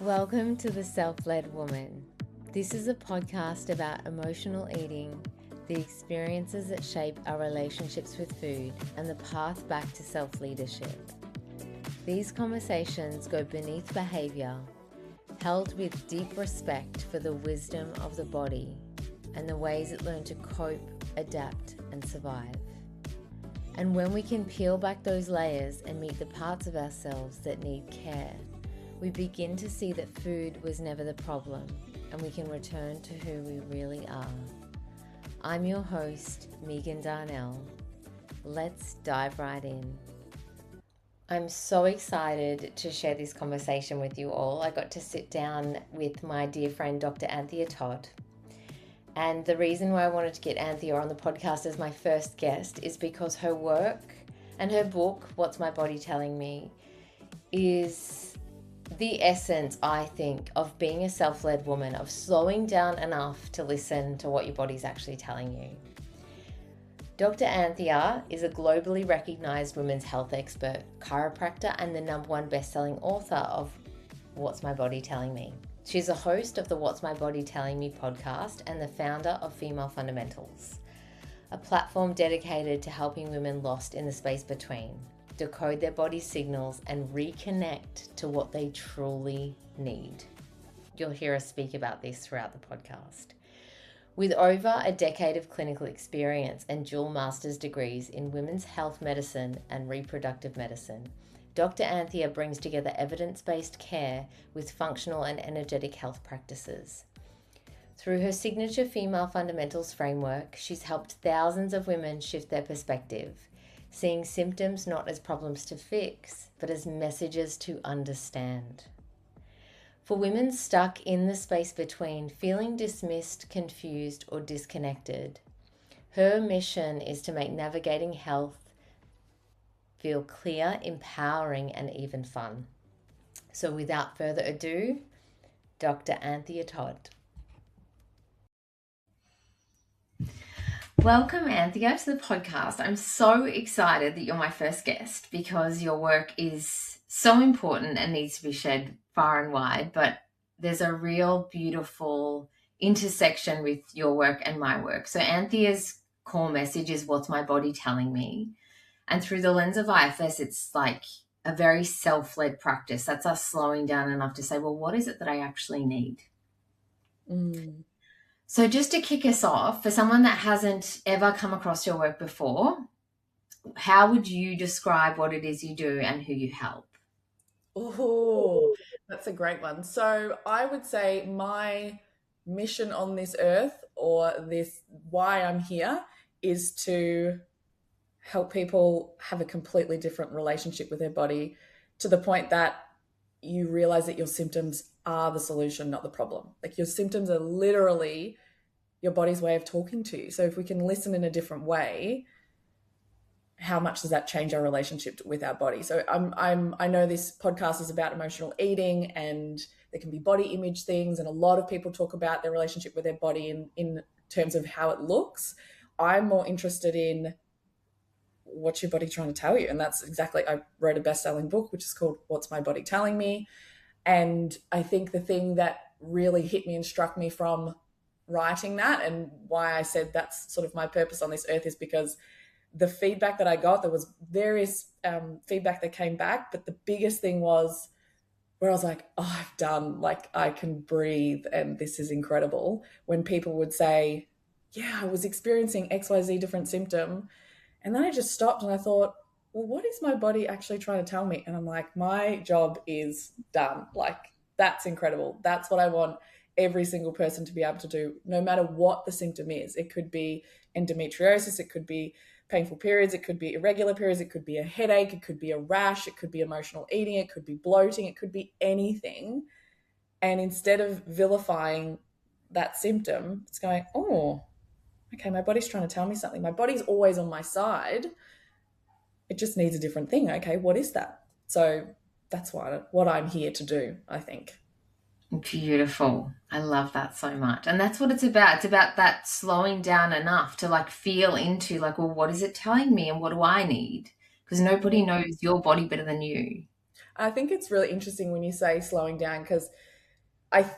Welcome to The Self-Led Woman. This is a podcast about emotional eating, the experiences that shape our relationships with food, and the path back to self-leadership. These conversations go beneath behavior, held with deep respect for the wisdom of the body and the ways it learned to cope, adapt, and survive. And when we can peel back those layers and meet the parts of ourselves that need care, we begin to see that food was never the problem, and we can return to who we really are. I'm your host, Megan Darnell. Let's dive right in. I'm so excited to share this conversation with you all. I got to sit down with my dear friend, Dr. Anthea Todd. And the reason why I wanted to get Anthea on the podcast as my first guest is because her work and her book, What's My Body Telling Me, is the essence, I think, of being a self-led woman, of slowing down enough to listen to what your body's actually telling you. Dr. Anthea is a globally recognized women's health expert, chiropractor, and the #1 bestselling author of What's My Body Telling Me. She's a host of the What's My Body Telling Me podcast and the founder of Female Fundamentals, a platform dedicated to helping women lost in the space between decode their body's signals and reconnect to what they truly need. You'll hear us speak about this throughout the podcast. With over a decade of clinical experience and dual master's degrees in women's health medicine and reproductive medicine, Dr. Anthea brings together evidence-based care with functional and energetic health practices. Through her signature Female Fundamentals framework, she's helped thousands of women shift their perspective, seeing symptoms not as problems to fix, but as messages to understand. For women stuck in the space between, feeling dismissed, confused, or disconnected, her mission is to make navigating health feel clear, empowering, and even fun. So without further ado, Dr. Anthea Todd. Welcome, Anthea, to the podcast. I'm so excited that you're my first guest because your work is so important and needs to be shared far and wide, but there's a real beautiful intersection with your work and my work. So Anthea's core message is what's my body telling me? And through the lens of IFS, it's like a very self-led practice. That's us slowing down enough to say, well, what is it that I actually need? So just to kick us off, for someone that hasn't ever come across your work before, how would you describe what it is you do and who you help? Oh, that's a great one. So I would say my mission on this earth, or this why I'm here, is to help people have a completely different relationship with their body, to the point that you realize that your symptoms are the solution, not the problem. Like, your symptoms are literally your body's way of talking to you. So if we can listen in a different way, how much does that change our relationship with our body? So I know this podcast is about emotional eating, and there can be body image things, and a lot of people talk about their relationship with their body in terms of how it looks. I'm more interested in what's your body trying to tell you, and that's exactly, I wrote a best-selling book which is called What's My Body Telling Me. And I think the thing that really hit me and struck me from writing that, and why I said that's sort of my purpose on this earth, is because the feedback that I got, there was various feedback that came back, but the biggest thing was where I was like, oh, I've done, like, I can breathe and this is incredible. When people would say, yeah, I was experiencing XYZ different symptom. And then I just stopped and I thought, well, what is my body actually trying to tell me? And I'm like, my job is done. Like, that's incredible. That's what I want every single person to be able to do, no matter what the symptom is. It could be endometriosis, it could be painful periods, it could be irregular periods, it could be a headache, it could be a rash, it could be emotional eating, it could be bloating, it could be anything. And instead of vilifying that symptom, it's going, oh, okay, my body's trying to tell me something. My body's always on my side. It just needs a different thing. Okay, what is that? So that's what I'm here to do, I think. Beautiful. I love that so much. And that's what it's about. It's about that slowing down enough to like feel into like, well, what is it telling me and what do I need? Because nobody knows your body better than you. I think it's really interesting when you say slowing down, because I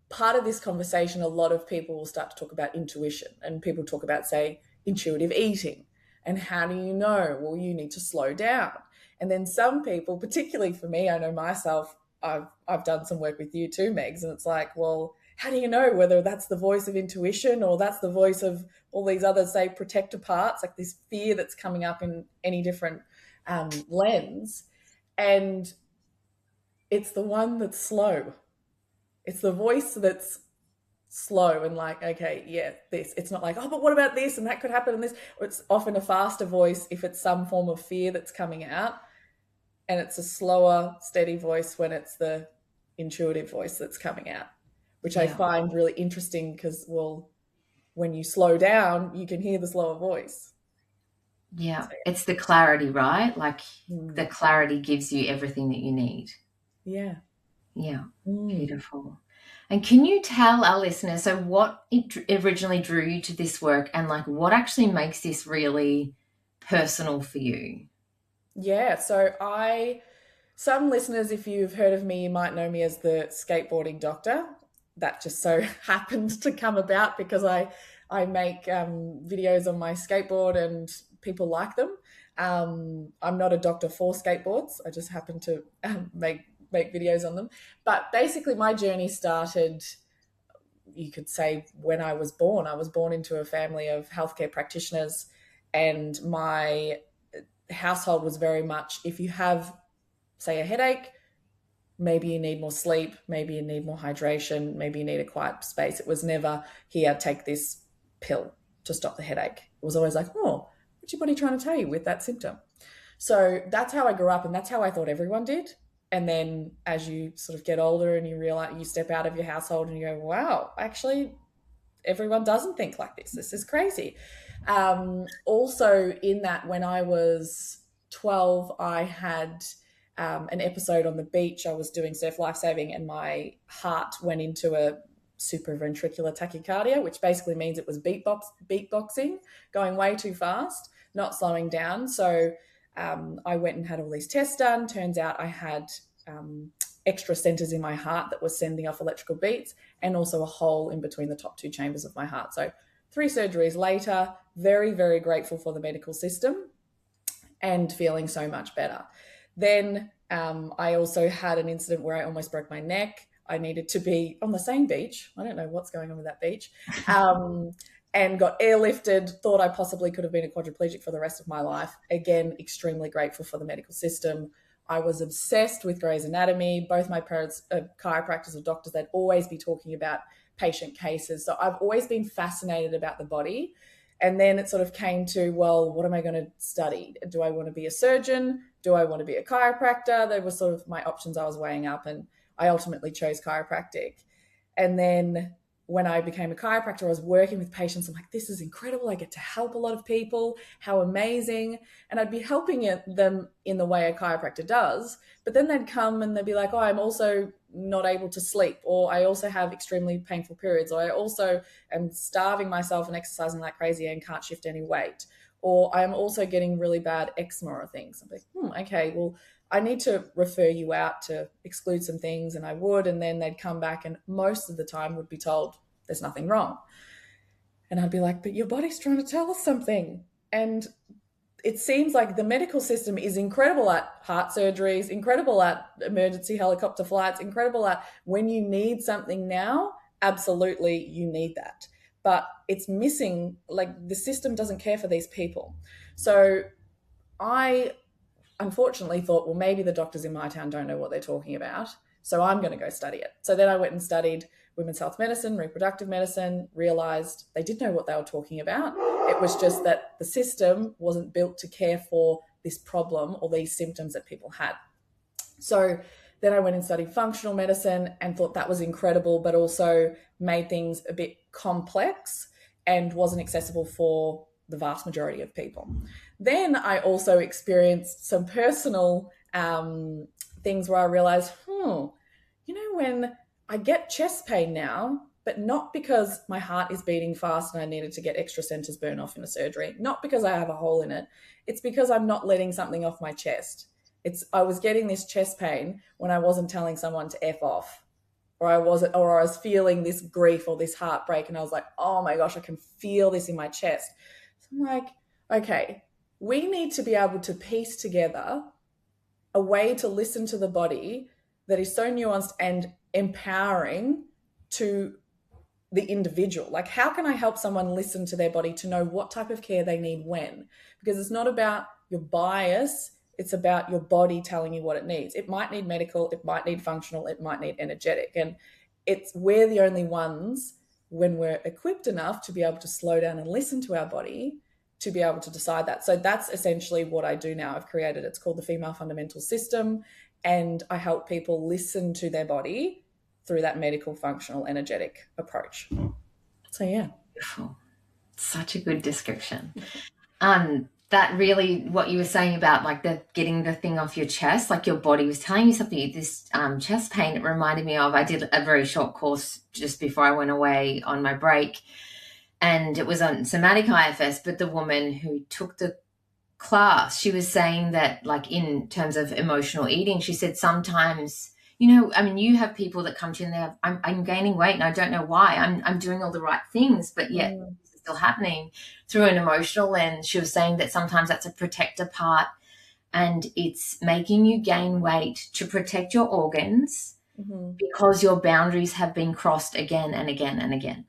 part of this conversation, a lot of people will start to talk about intuition, and people talk about, say, intuitive eating. And how do you know? Well, you need to slow down. And then some people, particularly for me, I know myself, I've done some work with you too, Megs, and it's like, well, how do you know whether that's the voice of intuition or that's the voice of all these other, say, protector parts, like this fear that's coming up in any different lens? And it's the one that's slow. It's the voice that's slow and like, okay, yeah, this. It's not like, oh, but what about this? And that could happen and this. Or it's often a faster voice if it's some form of fear that's coming out. And it's a slower, steady voice when it's the intuitive voice that's coming out, which I find really interesting because, well, when you slow down, you can hear the slower voice. Yeah, it's the clarity, right? Like the clarity gives you everything that you need. Yeah. Yeah, beautiful. And can you tell our listeners, so what originally drew you to this work, and like what actually makes this really personal for you? Yeah, so some listeners, if you've heard of me, you might know me as the skateboarding doctor. That just so happened to come about because I make videos on my skateboard and people like them. I'm not a doctor for skateboards. I just happen to make videos on them. But basically, my journey started, you could say, when I was born. I was born into a family of healthcare practitioners, and my household was very much, if you have, say, a headache, maybe you need more sleep, maybe you need more hydration, maybe you need a quiet space. It was never, here, take this pill to stop the headache. It was always like, oh, what's your body trying to tell you with that symptom? So that's how I grew up, and that's how I thought everyone did. And then as you sort of get older and you realize, you step out of your household and you go, wow, actually everyone doesn't think like this. This is crazy. Also in that, when I was 12, I had an episode on the beach. I was doing surf lifesaving and my heart went into a supraventricular tachycardia, which basically means it was beatboxing, going way too fast, not slowing down. So I went and had all these tests done. Turns out I had extra centers in my heart that were sending off electrical beats, and also a hole in between the top two chambers of my heart. So 3 surgeries later, very, very grateful for the medical system and feeling so much better. Then I also had an incident where I almost broke my neck. I needed to be on the same beach. I don't know what's going on with that beach. And got airlifted, thought I possibly could have been a quadriplegic for the rest of my life. Again, extremely grateful for the medical system. I was obsessed with Grey's Anatomy. Both my parents are chiropractors or doctors. They'd always be talking about patient cases. So I've always been fascinated about the body. And then it sort of came to, well, what am I going to study? Do I want to be a surgeon? Do I want to be a chiropractor? They were sort of my options I was weighing up, and I ultimately chose chiropractic. And then when I became a chiropractor, I was working with patients. I'm like, this is incredible. I get to help a lot of people. How amazing. And I'd be helping them in the way a chiropractor does. But then they'd come and they'd be like, oh, I'm also not able to sleep, or I also have extremely painful periods, or I also am starving myself and exercising like crazy and can't shift any weight, or I'm also getting really bad eczema or things. I'm like, okay, well, I need to refer you out to exclude some things. And I would, and then they'd come back and most of the time would be told there's nothing wrong. And I'd be like, but your body's trying to tell us something. And it seems like the medical system is incredible at heart surgeries, incredible at emergency helicopter flights, incredible at when you need something now, absolutely you need that. But it's missing, like the system doesn't care for these people. So I unfortunately thought, well, maybe the doctors in my town don't know what they're talking about, so I'm going to go study it. So then I went and studied women's health medicine, reproductive medicine, realized they did know what they were talking about. It was just that the system wasn't built to care for this problem or these symptoms that people had. So then I went and studied functional medicine and thought that was incredible, but also made things a bit complex and wasn't accessible for the vast majority of people. Then I also experienced some personal things where I realized, when I get chest pain now, but not because my heart is beating fast and I needed to get extra centers burn off in a surgery, not because I have a hole in it. It's because I'm not letting something off my chest. I was getting this chest pain when I wasn't telling someone to F off, or I was feeling this grief or this heartbreak, and I was like, oh my gosh, I can feel this in my chest. So I'm like, okay, we need to be able to piece together a way to listen to the body that is so nuanced and empowering to the individual. Like, how can I help someone listen to their body to know what type of care they need when? Because it's not about your bias, it's about your body telling you what it needs. It might need medical, it might need functional, it might need energetic. And we're the only ones, when we're equipped enough to be able to slow down and listen to our body, to be able to decide that. So that's essentially what I do now. I've created, it's called the Female Fundamental System, and I help people listen to their body through that medical, functional, energetic approach. So yeah. Beautiful. Such a good description. That really, what you were saying about like getting the thing off your chest, like your body was telling you something, this chest pain, it reminded me of, I did a very short course just before I went away on my break, and it was on somatic IFS, but the woman who took the class, she was saying that, like, in terms of emotional eating, she said sometimes, I mean, you have people that come to you and they're, I'm gaining weight and I don't know why. I'm doing all the right things, but yet this is still happening through an emotional lens. She was saying that sometimes that's a protector part, and it's making you gain weight to protect your organs because your boundaries have been crossed again and again and again.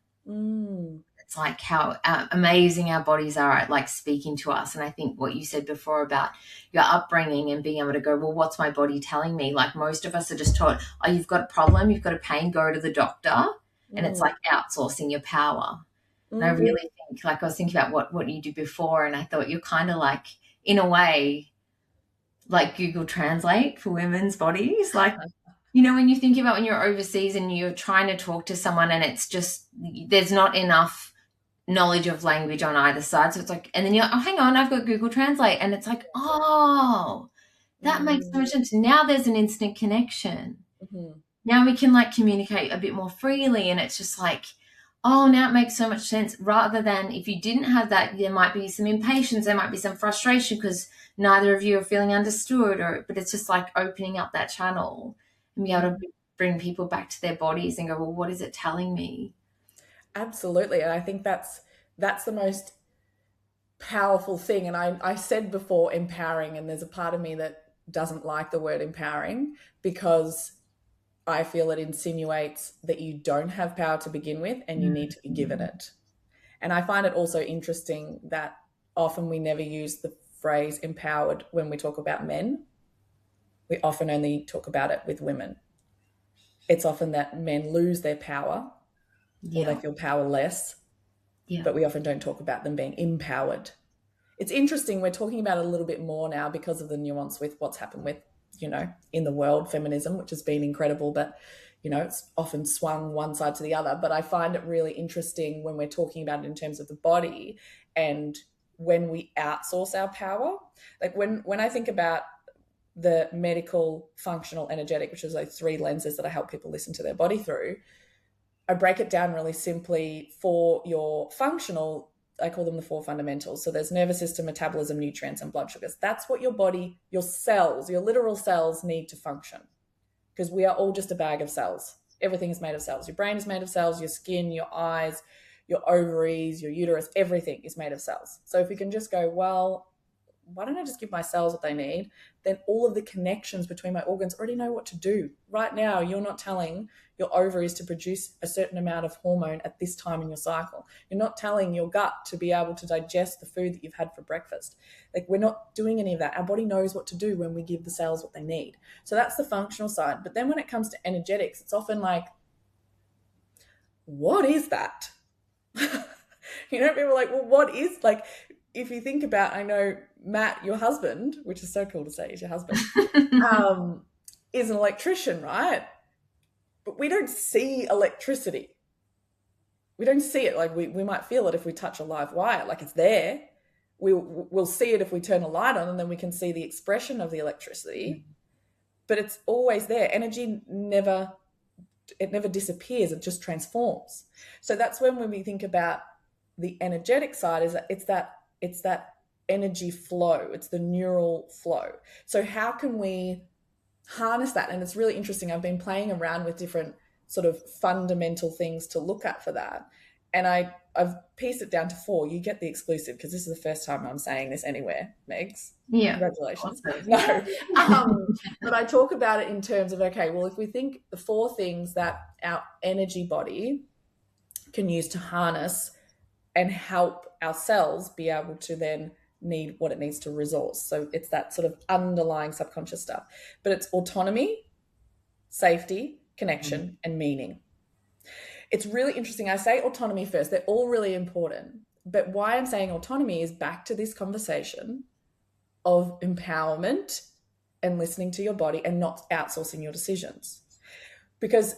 It's like how amazing our bodies are at like speaking to us. And I think what you said before about your upbringing and being able to go, well, what's my body telling me? Like, most of us are just taught, oh, you've got a problem, you've got a pain, go to the doctor. And it's like outsourcing your power. And I really think, like, I was thinking about what you did before, and I thought you're kind of like, in a way, like Google Translate for women's bodies. Like, when you think about when you're overseas and you're trying to talk to someone and it's just, there's not enough knowledge of language on either side. So it's like, and then you're, oh, hang on, I've got Google Translate. And it's like, oh, that makes so much sense. Now there's an instant connection. Now we can like communicate a bit more freely. And it's just like, oh, now it makes so much sense, rather than if you didn't have that, there might be some impatience, there might be some frustration because neither of you are feeling understood, but it's just like opening up that channel and be able to bring people back to their bodies and go, well, what is it telling me? Absolutely. And I think that's the most powerful thing. And I said before empowering, and there's a part of me that doesn't like the word empowering because I feel it insinuates that you don't have power to begin with and you need to be given it. And I find it also interesting that often we never use the phrase empowered when we talk about men. We often only talk about it with women. It's often that men lose their power or they feel powerless, but we often don't talk about them being empowered. It's interesting. We're talking about it a little bit more now because of the nuance with what's happened with, in the world, feminism, which has been incredible, but, it's often swung one side to the other. But I find it really interesting when we're talking about it in terms of the body and when we outsource our power. Like when I think about the medical, functional, energetic, which is those three lenses that I help people listen to their body through, I break it down really simply. For your functional, I call them the four fundamentals. So there's nervous system, metabolism, nutrients, and blood sugars. That's what your body, your cells, your literal cells need to function, because we are all just a bag of cells. Everything is made of cells. Your brain is made of cells, your skin, your eyes, your ovaries, your uterus, everything is made of cells. So if we can just go, well, why don't I just give my cells what they need? Then all of the connections between my organs already know what to do. Right now, you're not telling your ovaries to produce a certain amount of hormone at this time in your cycle. You're not telling your gut to be able to digest the food that you've had for breakfast. Like, we're not doing any of that. Our body knows what to do when we give the cells what they need. So that's the functional side. But then when it comes to energetics, it's often like, what is that? People are like, well, what is, like, if you think about, I know Matt, your husband, which is so cool to say, is your husband, is an electrician, right? But we don't see electricity. We don't see it. Like, we might feel it if we touch a live wire, like it's there. We'll see it if we turn a light on, and then we can see the expression of the electricity. But it's always there. Energy never disappears. It just transforms. So that's when we think about the energetic side, is that it's that energy flow. It's the neural flow. So how can we harness that? And it's really interesting. I've been playing around with different sort of fundamental things to look at for that. And I've pieced it down to 4. You get the exclusive because this is the first time I'm saying this anywhere, Megs. Yeah. Congratulations. Awesome. No. But I talk about it in terms of, okay, well, if we think the 4 things that our energy body can use to harness and help our cells be able to then need what it needs to resource. So it's that sort of underlying subconscious stuff. But it's autonomy, safety, connection, and meaning. It's really interesting. I say autonomy first. They're all really important. But why I'm saying autonomy is back to this conversation of empowerment and listening to your body and not outsourcing your decisions. Because,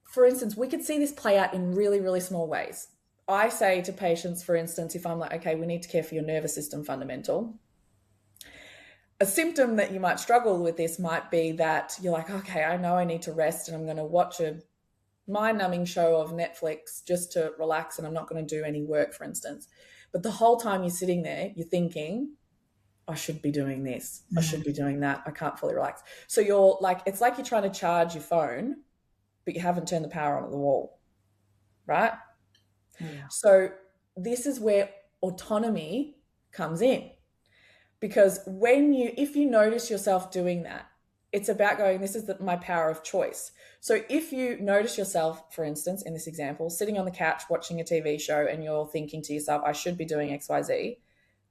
for instance, we could see this play out in really, really small ways. I say to patients, for instance, if I'm like, okay, we need to care for your nervous system fundamental. A symptom that you might struggle with this might be that you're like, okay, I know I need to rest and I'm going to watch a mind-numbing show of Netflix just to relax and I'm not going to do any work, for instance. But the whole time you're sitting there, you're thinking, I should be doing this. I should be doing that. I can't fully relax. So you're like, it's like you're trying to charge your phone, but you haven't turned the power on at the wall, right? Yeah. So this is where autonomy comes in, because if you notice yourself doing that, it's about going, this is my power of choice. So if you notice yourself, for instance, in this example, sitting on the couch watching a TV show and you're thinking to yourself, I should be doing X, Y, Z,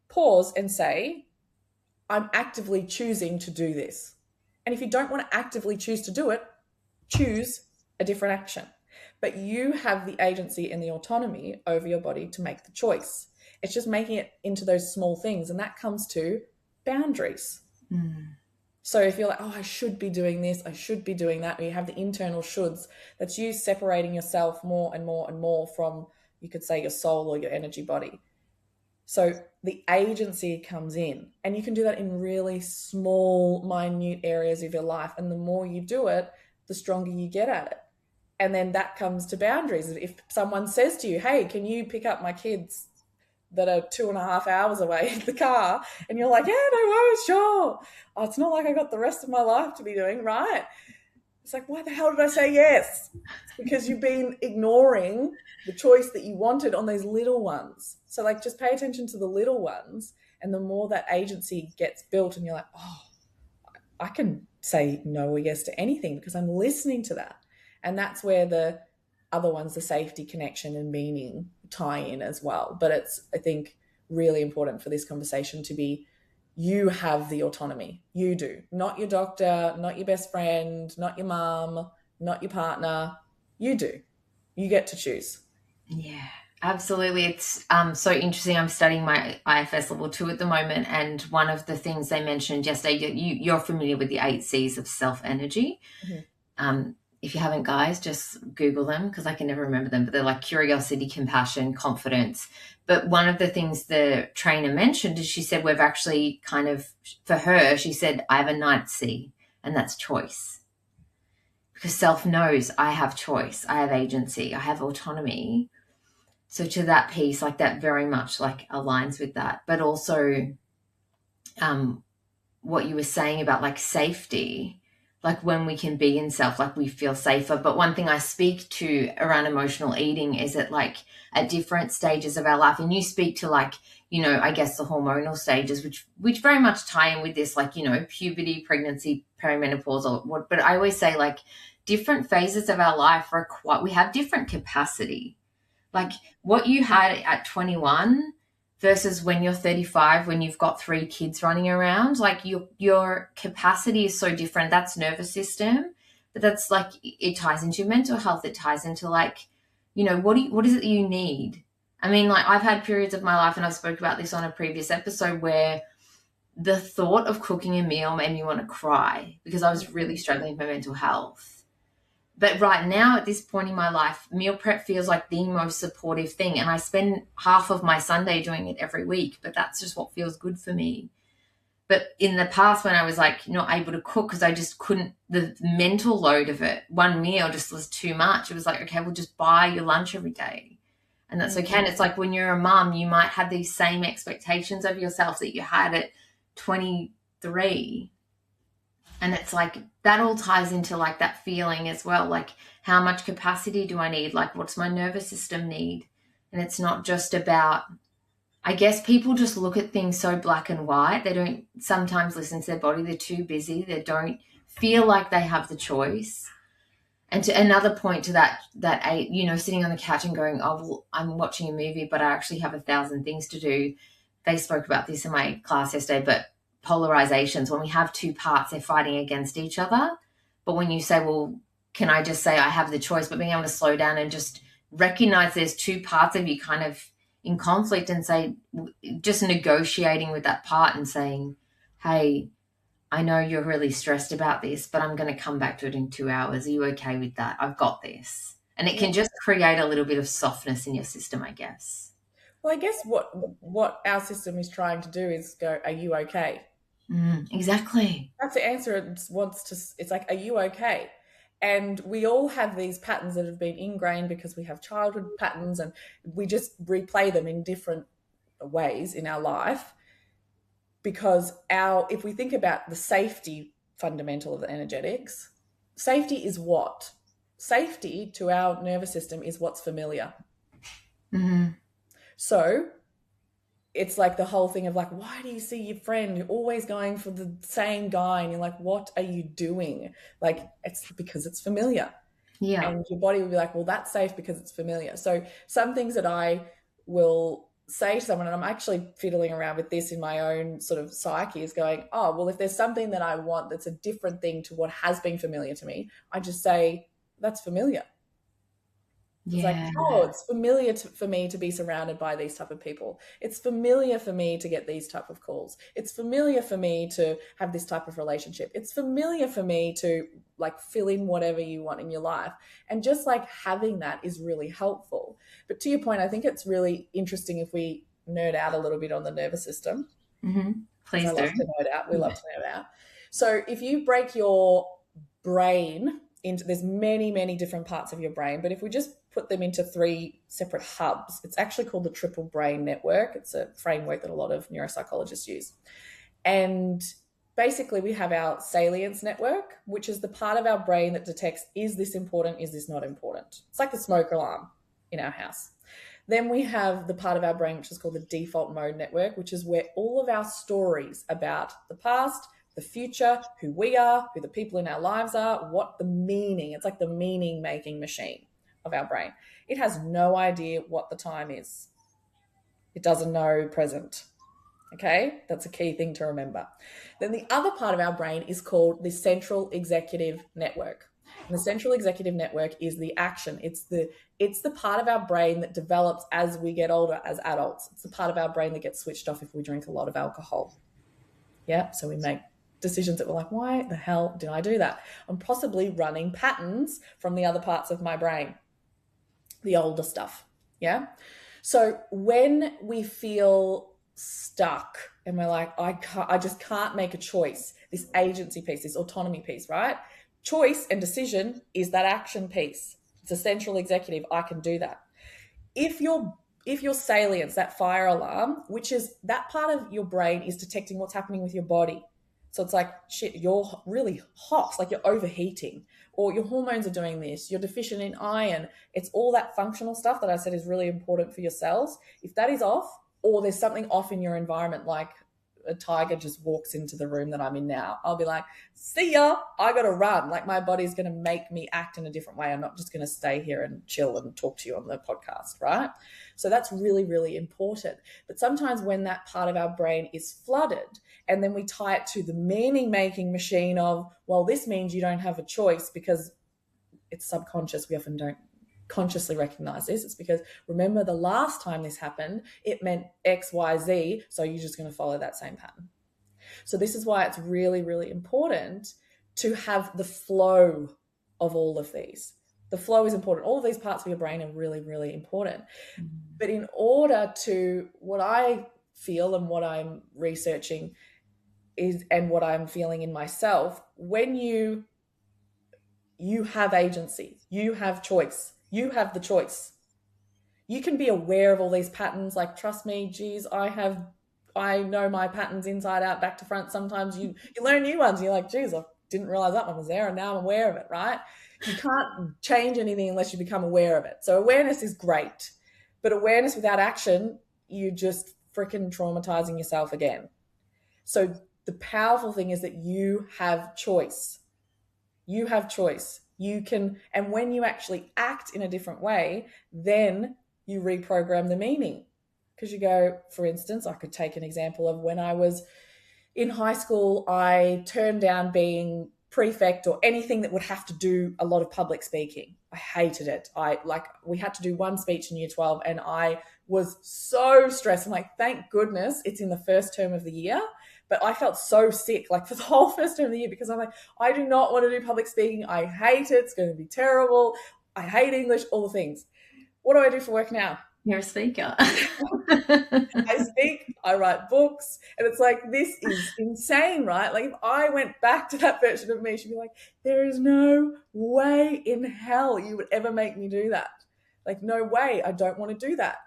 pause and say, I'm actively choosing to do this. And if you don't want to actively choose to do it, choose a different action. But you have the agency and the autonomy over your body to make the choice. It's just making it into those small things. And that comes to boundaries. So if you're like, oh, I should be doing this, I should be doing that, or you have the internal shoulds, that's you separating yourself more and more and more from, you could say, your soul or your energy body. So the agency comes in, and you can do that in really small, minute areas of your life. And the more you do it, the stronger you get at it. And then that comes to boundaries. If someone says to you, hey, can you pick up my kids that are 2.5 hours away in the car? And you're like, yeah, no worries, sure. Oh, it's not like I got the rest of my life to be doing, right? It's like, why the hell did I say yes? It's because you've been ignoring the choice that you wanted on those little ones. So like, just pay attention to the little ones. And the more that agency gets built and you're like, oh, I can say no or yes to anything because I'm listening to that. And that's where the other ones, the safety, connection, and meaning tie in as well. But it's, I think, really important for this conversation to be, you have the autonomy. You do. Not your doctor, not your best friend, not your mom, not your partner. You do. You get to choose. Yeah, absolutely. It's so interesting. I'm studying my IFS level 2 at the moment. And one of the things they mentioned yesterday, you're familiar with the 8 C's of self-energy. If you haven't, guys, just Google them because I can never remember them, but they're like curiosity, compassion, confidence. But one of the things the trainer mentioned is she said we've actually kind of, for her, she said, I have a 9th C, and that's choice. Because self knows I have choice, I have agency, I have autonomy. So to that piece, like that very much like aligns with that. But also what you were saying about like safety, like when we can be in self, like we feel safer. But one thing I speak to around emotional eating is that like at different stages of our life, and you speak to like, you know, I guess the hormonal stages, which very much tie in with this, like, you know, puberty, pregnancy, perimenopause, or what. But I always say like different phases of our life we have different capacity. Like what you had at 21 versus when you're 35, when you've got 3 kids running around, like your capacity is so different. That's nervous system, but that's like, it ties into your mental health. It ties into like, you know, what is it that you need? I mean, like I've had periods of my life, and I've spoke about this on a previous episode, where the thought of cooking a meal made me want to cry because I was really struggling with my mental health. But right now, at this point in my life, meal prep feels like the most supportive thing. And I spend half of my Sunday doing it every week, but that's just what feels good for me. But in the past, when I was like not able to cook because I just couldn't, the mental load of it, one meal just was too much. It was like, okay, well, just buy your lunch every day. And that's okay. And it's like when you're a mum, you might have these same expectations of yourself that you had at 23. And it's like that all ties into like that feeling as well. Like, how much capacity do I need? Like, what's my nervous system need? And it's not just about, I guess people just look at things so black and white. They don't sometimes listen to their body. They're too busy. They don't feel like they have the choice. And to another point to that, sitting on the couch and going, oh, well, I'm watching a movie, but I actually have 1,000 things to do. They spoke about this in my class yesterday, but polarizations, when we have two parts, they're fighting against each other. But when you say, well, can I just say I have the choice, but being able to slow down and just recognize there's two parts of you kind of in conflict and say, just negotiating with that part and saying, hey, I know you're really stressed about this, but I'm going to come back to it in 2 hours. Are you okay with that? I've got this. And it can just create a little bit of softness in your system, I guess. Well, I guess what our system is trying to do is go, are you okay? Exactly. That's the answer. It's like, are you okay? And we all have these patterns that have been ingrained because we have childhood patterns, and we just replay them in different ways in our life. Because if we think about the safety fundamental of the energetics, safety is what? Safety to our nervous system is what's familiar. So it's like the whole thing of like, why do you see your friend? You're always going for the same guy. And you're like, what are you doing? Like, it's because it's familiar. Yeah. And your body will be like, well, that's safe because it's familiar. So some things that I will say to someone, and I'm actually fiddling around with this in my own sort of psyche, is going, oh, well, if there's something that I want that's a different thing to what has been familiar to me, I just say, that's familiar. It's like, oh, it's familiar for me to be surrounded by these type of people. It's familiar for me to get these type of calls. It's familiar for me to have this type of relationship. It's familiar for me to like fill in whatever you want in your life. And just like having that is really helpful. But to your point, I think it's really interesting if we nerd out a little bit on the nervous system. Please do. I love to nerd out. We love to nerd out. So if you break your brain into, there's many, many different parts of your brain, but if we just put them into 3 separate hubs, it's actually called the triple brain network. It's a framework that a lot of neuropsychologists use. And basically we have our salience network, which is the part of our brain that detects, is this important? Is this not important? It's like the smoke alarm in our house. Then we have the part of our brain, which is called the default mode network, which is where all of our stories about the past, the future, who we are, who the people in our lives are, what the meaning, it's like the meaning making machine of our brain. It has no idea what the time is. It doesn't know present. Okay, that's a key thing to remember. Then the other part of our brain is called the central executive network. And the central executive network is the action. It's the part of our brain that develops as we get older, as adults. It's the part of our brain that gets switched off if we drink a lot of alcohol. Yeah, so we make decisions that we're like, why the hell did I do that? I'm possibly running patterns from the other parts of my brain, the older stuff. Yeah. So when we feel stuck and we're like, I just can't make a choice, this agency piece, this autonomy piece, right? Choice and decision is that action piece. It's a central executive. I can do that. If your salience, that fire alarm, which is that part of your brain is detecting what's happening with your body. So it's like, shit, you're really hot, like you're overheating, or your hormones are doing this, you're deficient in iron. It's all that functional stuff that I said is really important for your cells. If that is off, or there's something off in your environment, like a tiger just walks into the room that I'm in now, I'll be like, see ya, I got to run. Like my body's going to make me act in a different way. I'm not just going to stay here and chill and talk to you on the podcast, right? So that's really, really important. But sometimes when that part of our brain is flooded, and then we tie it to the meaning-making machine of, well, this means you don't have a choice because it's subconscious. We often don't consciously recognize this. It's because, remember the last time this happened, it meant X, Y, Z, so you're just going to follow that same pattern. So this is why it's really, really important to have the flow of all of these. The flow is important. All of these parts of your brain are really, really important. But in order to, what I feel and what I'm researching is, and what I'm feeling in myself, when you have agency, you have choice, you have the choice. You can be aware of all these patterns. Like, trust me, geez, I know my patterns inside out, back to front. Sometimes you learn new ones. You're like, geez, I didn't realize that one was there, and now I'm aware of it, right? You can't change anything unless you become aware of it. So awareness is great, but awareness without action, you just freaking traumatizing yourself again. So the powerful thing is that you have choice. You have choice. You can, and when you actually act in a different way, then you reprogram the meaning. Because you go, for instance, I could take an example of when I was in high school, I turned down being prefect or anything that would have to do a lot of public speaking. I hated it. We had to do one speech in year 12 and I was so stressed. I'm like, thank goodness it's in the first term of the year. But I felt so sick, like for the whole first term of the year, because I'm like, I do not want to do public speaking. I hate it. It's going to be terrible. I hate English, all the things. What do I do for work now? You're a speaker. I speak, I write books, and it's like, this is insane, right? Like, if I went back to that version of me, she'd be like, there is no way in hell you would ever make me do that. Like, no way, I don't want to do that.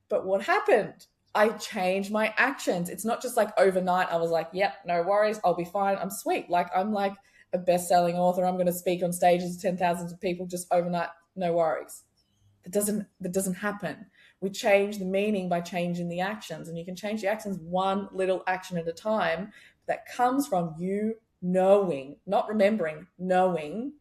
But what happened? I changed my actions. It's not just like overnight I was like, yep, no worries, I'll be fine, I'm sweet. Like, I'm like a best-selling author, I'm going to speak on stages to 10,000 of people just overnight, no worries. That doesn't happen. We change the meaning by changing the actions, and you can change the actions one little action at a time. That comes from you knowing, not remembering, knowing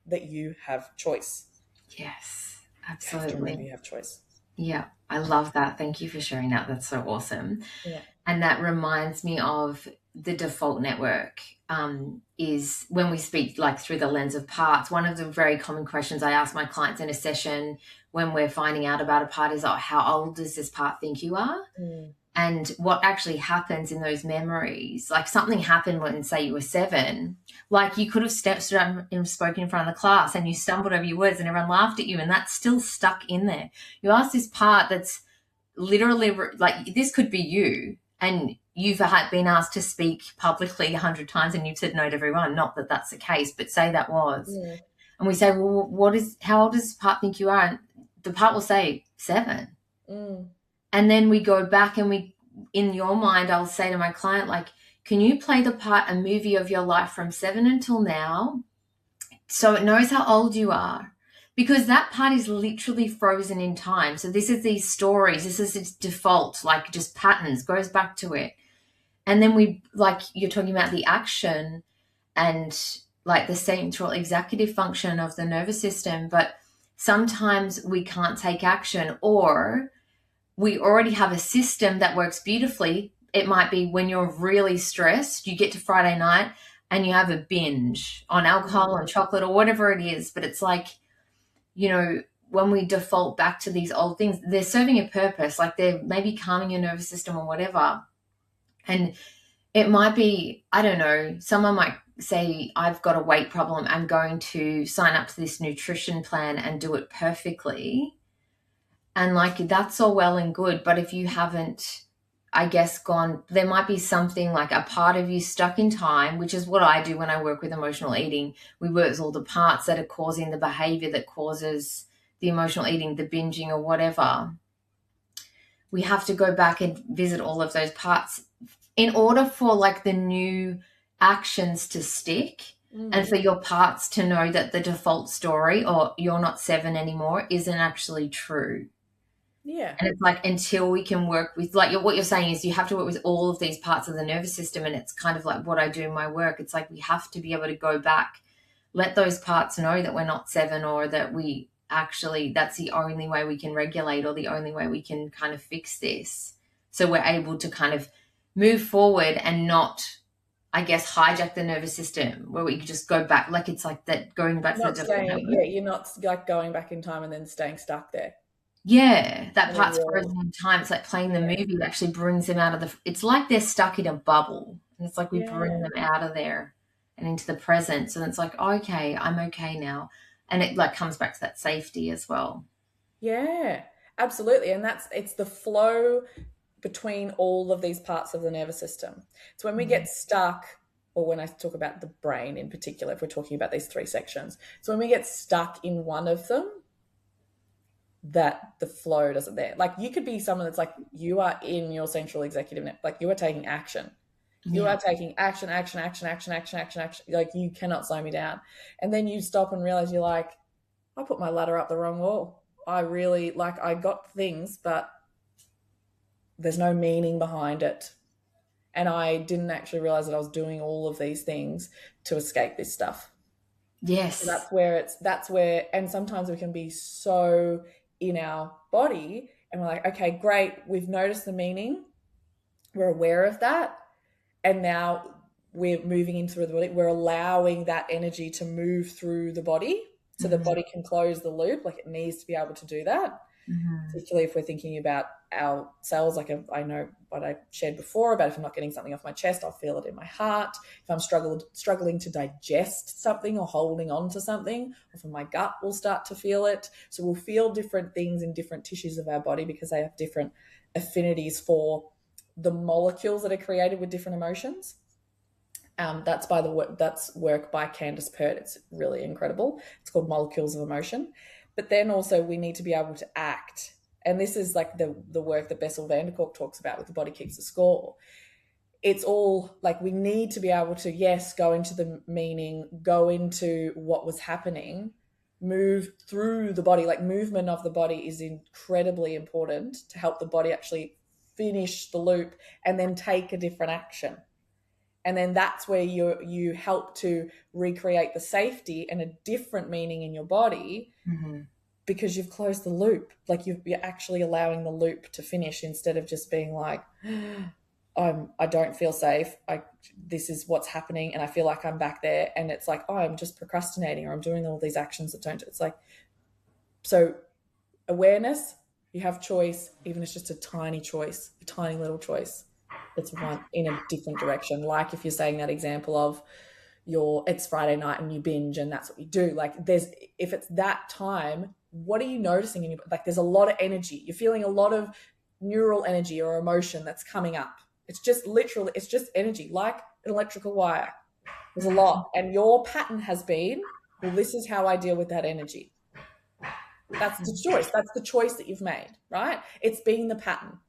that you have choice. Yes, You have to absolutely. remember you have choice. Yeah, I love that. Thank you for sharing that. That's so awesome. Yeah. And that reminds me of the default network, is when we speak like through the lens of parts. One of the very common questions I ask my clients in a session when we're finding out about a part is, oh, how old does this part think you are? And what actually happens in those memories, like something happened when, say, you were 7, like you could have stood up and spoken in front of the class and you stumbled over your words and everyone laughed at you, and that's still stuck in there. You ask this part that's literally like, this could be you, and you've been asked to speak publicly 100 times and you've said no to everyone. Not that that's the case, but say that was. Yeah. And we say, well, how old does this part think you are? And the part will say 7. And then we go back and in your mind, I'll say to my client, like, can you play the part, a movie of your life from 7 until now, so it knows how old you are? Because that part is literally frozen in time. So this is these stories, this is its default, like just patterns, goes back to it. And then we, like you're talking about the action and like the central executive function of the nervous system, but sometimes we can't take action, or we already have a system that works beautifully. It might be when you're really stressed, you get to Friday night and you have a binge on alcohol and chocolate or whatever it is. But it's like, you know, when we default back to these old things, they're serving a purpose, like they're maybe calming your nervous system or whatever. And it might be, I don't know, someone might say, I've got a weight problem, I'm going to sign up to this nutrition plan and do it perfectly. And like, that's all well and good, but if you haven't, I guess, there might be something like a part of you stuck in time, which is what I do when I work with emotional eating. We work with all the parts that are causing the behavior that causes the emotional eating, the binging or whatever. We have to go back and visit all of those parts in order for like the new actions to stick. And for your parts to know that the default story, or you're not 7 anymore, isn't actually true. Yeah. And it's like, until we can work with, like, what you're saying is you have to work with all of these parts of the nervous system. And it's kind of like what I do in my work. It's like, we have to be able to go back, let those parts know that we're not 7, or that we actually, that's the only way we can regulate, or the only way we can kind of fix this. So we're able to kind of move forward and not, I guess, hijack the nervous system, where we could just go back. Like, it's like that going back Not to the staying, yeah, you're not like going back in time and then staying stuck there. Yeah, that And part's then you're- frozen in time. It's like playing the movie. It actually brings them out of it's like they're stuck in a bubble. And it's like we bring them out of there and into the present. So it's like, okay, I'm okay now. And it like comes back to that safety as well. Yeah, absolutely. And it's the flow between all of these parts of the nervous system. So when we get stuck, or when I talk about the brain in particular, if we're talking about these 3 sections, so when we get stuck in one of them, that the flow doesn't there. Like you could be someone that's like, you are in your central executive net, like you are taking action. You are taking action, action, action, action, action, action, action. Like you cannot slow me down. And then you stop and realize you're like, I put my ladder up the wrong wall. I really like, I got things, but there's no meaning behind it. And I didn't actually realize that I was doing all of these things to escape this stuff. Yes. So that's where, and sometimes we can be so in our body and we're like, okay, great. We've noticed the meaning. We're aware of that. And now we're moving into the body. We're allowing that energy to move through the body so the body can close the loop. Like it needs to be able to do that. Particularly if we're thinking about our cells, like I know what I shared before about if I'm not getting something off my chest, I'll feel it in my heart. If I'm struggling to digest something or holding on to something, often my gut will start to feel it. So we'll feel different things in different tissues of our body because they have different affinities for the molecules that are created with different emotions. That's work by Candace Pert. It's really incredible. It's called Molecules of Emotion. But then also we need to be able to act. And this is like the work that Bessel van der Kolk talks about with the body keeps the score. It's all like we need to be able to, yes, go into the meaning, go into what was happening, move through the body. Like movement of the body is incredibly important to help the body actually finish the loop and then take a different action. And then that's where you help to recreate the safety and a different meaning in your body because you've closed the loop. Like you're actually allowing the loop to finish instead of just being like, I don't feel safe. This is what's happening and I feel like I'm back there. And it's like, oh, I'm just procrastinating or I'm doing all these actions that don't. It's like, so awareness, you have choice, even if it's just a tiny choice, a tiny little choice. It's one in a different direction. Like if you're saying that example of it's Friday night and you binge and that's what you do. Like if it's that time, what are you noticing in your, like there's a lot of energy. You're feeling a lot of neural energy or emotion that's coming up. It's just literally, it's just energy, like an electrical wire. There's a lot. And your pattern has been, well, this is how I deal with that energy. That's the choice. That's the choice that you've made, right? It's being the pattern.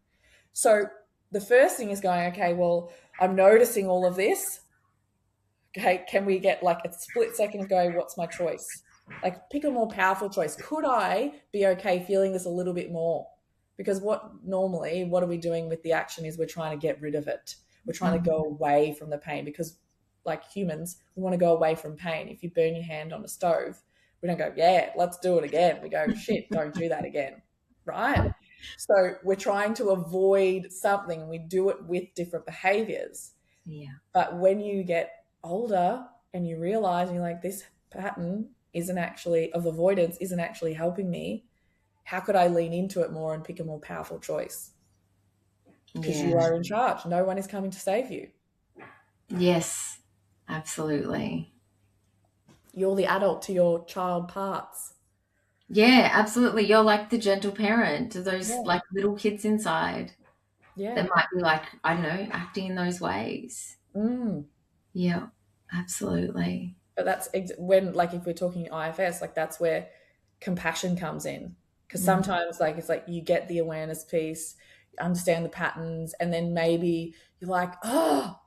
So the first thing is going, okay, well, I'm noticing all of this. Okay, can we get like a split second of going, what's my choice? Like pick a more powerful choice. Could I be okay feeling this a little bit more? Because what are we doing with the action is we're trying to get rid of it. We're trying to go away from the pain because like humans, we want to go away from pain. If you burn your hand on a stove, we don't go, yeah, let's do it again. We go, shit, don't do that again, right? So we're trying to avoid something and we do it with different behaviors. Yeah. But when you get older and you realize you're like, this pattern of avoidance isn't actually helping me, how could I lean into it more and pick a more powerful choice? Because you are in charge. No one is coming to save you. Yes, absolutely. You're the adult to your child parts. Yeah, absolutely. You're like the gentle parent to those like little kids inside. Yeah. That might be like, I don't know, acting in those ways. Yeah, absolutely. But that's when, like, if we're talking IFS, like that's where compassion comes in. Because sometimes like, it's like you get the awareness piece, you understand the patterns, and then maybe you're like, oh,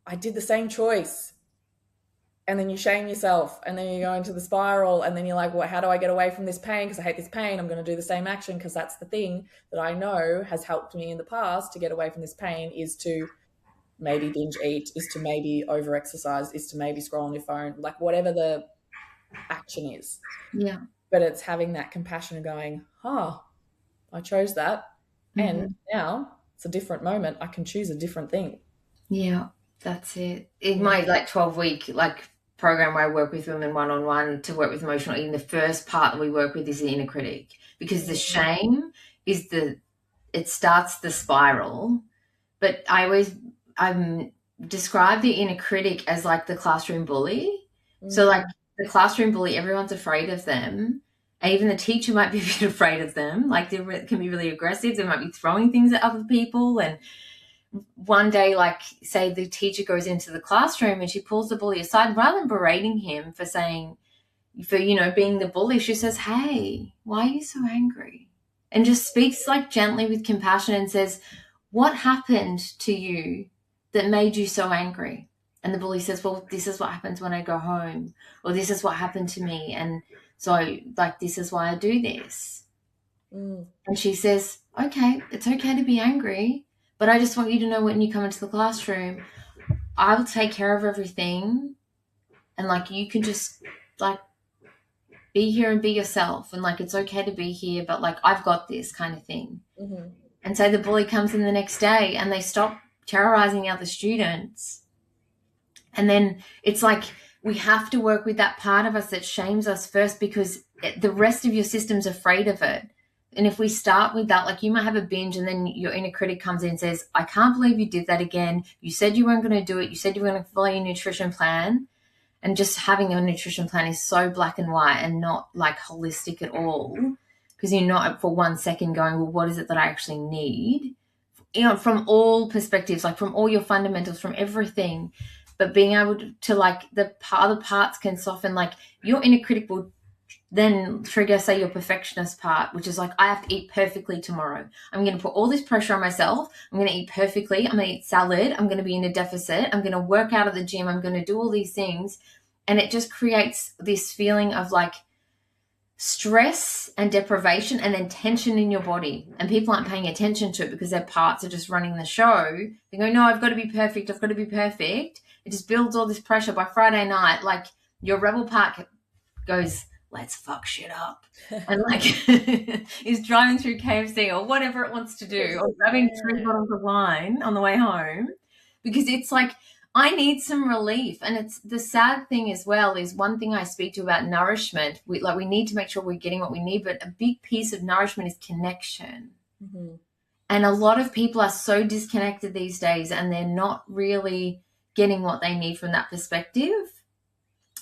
I did the same choice. And then you shame yourself and then you go into the spiral and then you're like, well, how do I get away from this pain? Because I hate this pain. I'm going to do the same action because that's the thing that I know has helped me in the past to get away from this pain is to maybe binge eat, is to maybe over-exercise, is to maybe scroll on your phone, like whatever the action is. Yeah. But it's having that compassion of going, I chose that. And now it's a different moment. I can choose a different thing. Yeah, that's it. In my like 12-week like program where I work with women one-on-one to work with emotional eating, the first part that we work with is the inner critic, because the shame is it starts the spiral. But I describe the inner critic as like the classroom bully. So like the classroom bully, everyone's afraid of them. And even the teacher might be a bit afraid of them. Like they can be really aggressive. They might be throwing things at other people. And one day, like say the teacher goes into the classroom and she pulls the bully aside, rather than berating him for being the bully, she says, hey, why are you so angry? and just speaks like gently with compassion and says, what happened to you that made you so angry? And the bully says, well, this is what happens when I go home, or this is what happened to me. And so like, this is why I do this. Mm. And she says, okay, it's okay to be angry, but I just want you to know when you come into the classroom, I will take care of everything. And like, you can just like be here and be yourself. And like, it's okay to be here, but like, I've got this kind of thing. Mm-hmm. And so the bully comes in the next day and they stop terrorizing the other students. And then it's like, we have to work with that part of us that shames us first, because the rest of your system's afraid of it. And if we start with that, like, you might have a binge and then your inner critic comes in and says, I can't believe you did that again. You said you weren't going to do it. You said you were going to follow your nutrition plan. And just having a nutrition plan is so black and white and not like holistic at all, because you're not for 1 second going, well, what is it that I actually need? You know, from all perspectives, like from all your fundamentals, from everything. But being able to like, the other parts can soften. Like, your inner critic will then trigger, say, your perfectionist part, which is like, I have to eat perfectly tomorrow. I'm going to put all this pressure on myself. I'm going to eat perfectly. I'm going to eat salad. I'm going to be in a deficit. I'm going to work out at the gym. I'm going to do all these things. And it just creates this feeling of like stress and deprivation and then tension in your body. And people aren't paying attention to it because their parts are just running the show. They go, no, I've got to be perfect. I've got to be perfect. It just builds all this pressure. By Friday night, like, your rebel part goes, let's fuck shit up. And like is driving through KFC or whatever it wants to do, or grabbing 3 bottles of wine on the way home, because it's like, I need some relief. And it's the sad thing as well is, one thing I speak to about nourishment, we need to make sure we're getting what we need, but a big piece of nourishment is connection. Mm-hmm. And a lot of people are so disconnected these days, and they're not really getting what they need from that perspective.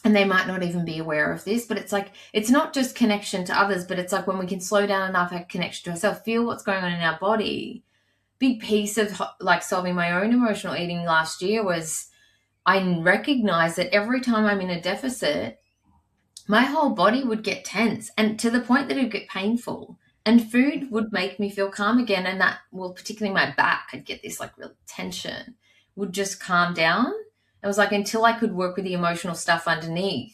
And they might not even be aware of this, but it's like, it's not just connection to others, but it's like, when we can slow down enough, have connection to ourselves, feel what's going on in our body. Big piece of like solving my own emotional eating last year was, I recognized that every time I'm in a deficit, my whole body would get tense, and to the point that it would get painful, and food would make me feel calm again. And that, well, particularly my back, I'd get this like real tension, would just calm down. It was like, until I could work with the emotional stuff underneath,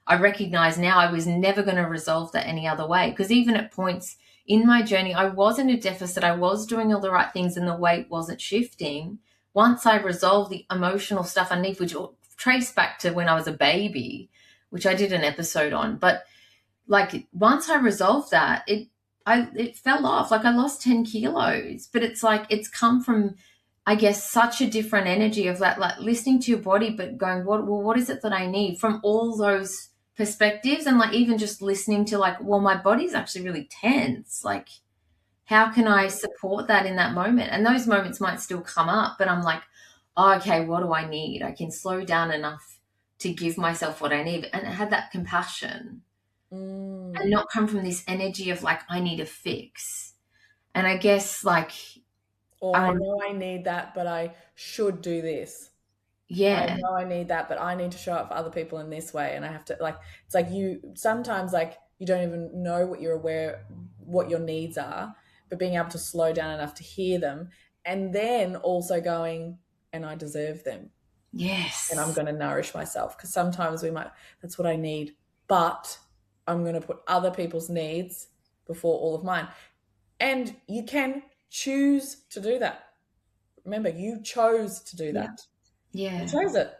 I recognize now I was never going to resolve that any other way. Because even at points in my journey, I was in a deficit. I was doing all the right things and the weight wasn't shifting. Once I resolved the emotional stuff underneath, which will trace back to when I was a baby, which I did an episode on. But like, once I resolved that, it fell off. Like, I lost 10 kilos, but it's like, it's come from, I guess, such a different energy of that, like listening to your body, but going, what is it that I need from all those perspectives? And like, even just listening to like, well, my body's actually really tense. Like, how can I support that in that moment? And those moments might still come up, but I'm like, oh, okay, what do I need? I can slow down enough to give myself what I need, and have that compassion and not come from this energy of like, I need a fix. And I guess like, or I know I need that, but I should do this. Yeah. I know I need that, but I need to show up for other people in this way. And I have to, like, it's like, you sometimes, like, you don't even know what your needs are, but being able to slow down enough to hear them, and then also going, and I deserve them. Yes. And I'm going to nourish myself, because sometimes that's what I need, but I'm going to put other people's needs before all of mine. And you can choose to do that. Remember, you chose to do that. Yeah. You chose it.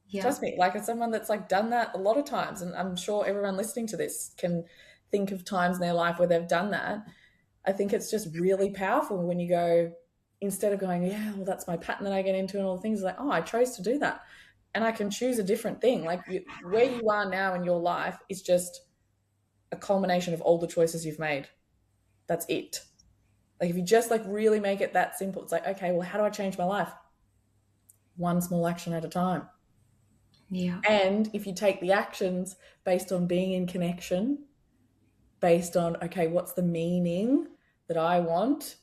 Yeah. Trust me, like, as someone that's like done that a lot of times, and I'm sure everyone listening to this can think of times in their life where they've done that. I think it's just really powerful when you go, instead of going, yeah, well, that's my pattern that I get into and all the things, like, oh, I chose to do that, and I can choose a different thing. Like, where you are now in your life is just a culmination of all the choices you've made. That's it. Like, if you just like really make it that simple, it's like, okay, well, how do I change my life? One small action at a time. Yeah. And if you take the actions based on being in connection, based on, okay, what's the meaning that I want,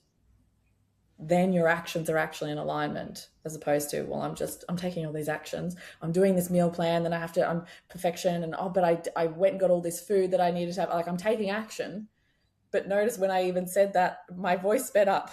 then your actions are actually in alignment, as opposed to, well, I'm taking all these actions, I'm doing this meal plan, then I'm perfection, and but I went and got all this food that I needed to have. Like, I'm taking action, But notice when I even said that, my voice sped up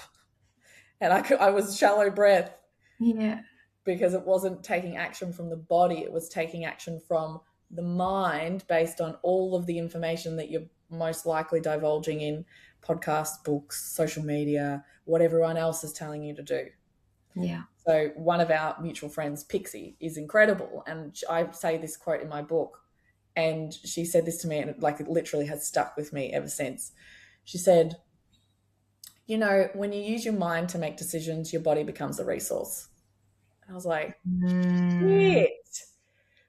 and I was shallow breath. Yeah. Because it wasn't taking action from the body. It was taking action from the mind based on all of the information that you're most likely divulging in podcasts, books, social media, what everyone else is telling you to do. Yeah. So one of our mutual friends, Pixie, is incredible. And I say this quote in my book, and she said this to me, and it literally has stuck with me ever since. She said, you know, when you use your mind to make decisions, your body becomes a resource. And I was like, shit.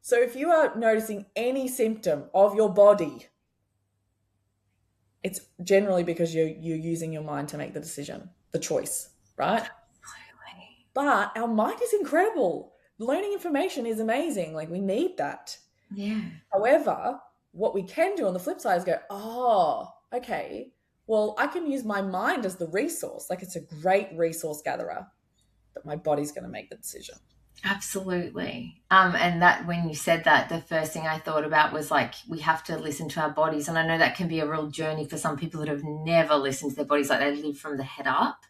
So if you are noticing any symptom of your body, it's generally because you're using your mind to make the decision, the choice, right? But our mind is incredible. Learning information is amazing. Like, we need that. Yeah. However, what we can do on the flip side is go, oh, okay, well, I can use my mind as the resource. Like, it's a great resource gatherer, but my body's going to make the decision. Absolutely. And that, when you said that, the first thing I thought about was like, we have to listen to our bodies. And I know that can be a real journey for some people that have never listened to their bodies, like they live from the head up.